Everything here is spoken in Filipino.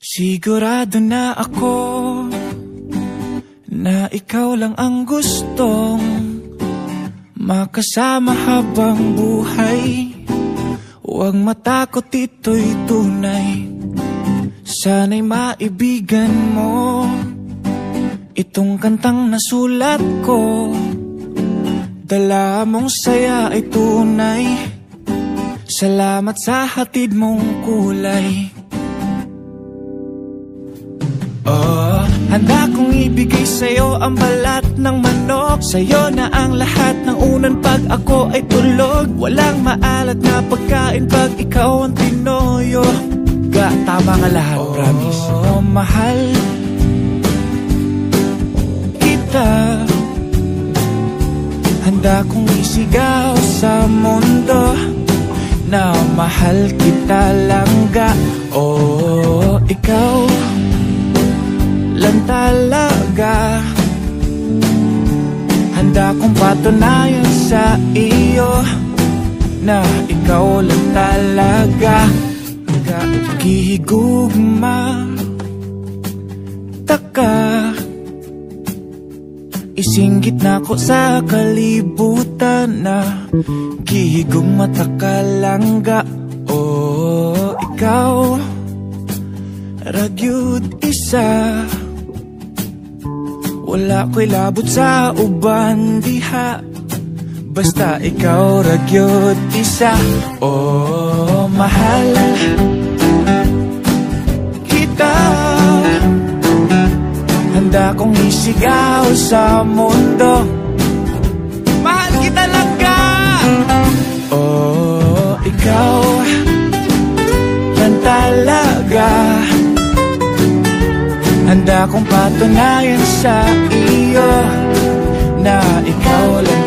Sigurado na ako na ikaw lang ang gustong makasama habang buhay. Huwag matakot, ito'y tunay. Sana'y maibigan mo itong kantang nasulat ko. Dala mong saya ay tunay. Salamat sa hatid mong kulay. Handa kong ibigay sa'yo ang balat ng manok. Sa'yo na ang lahat ng unan pag ako ay tulog. Walang maalat na pagkain pag ikaw ang tinoyo. Tama nga lahat, promise. Mahal kita. Handa kong isigaw sa mundo na mahal kita langga. Ikaw lang talaga. Handa kong patunayan sa iyo na ikaw lang talaga. Gihigugma taka, isinggit na ko sa kalibutan na gihigugma taka langga. Ikaw ragyud isa. Wala ko'y labot sa uban diha. Basta ikaw ragyod isa. Mahal kita. Handa kong isigaw sa mundo. Mahal kita langga. Ikaw lang talaga. Handa kong patunayan sa iyo na ikaw lang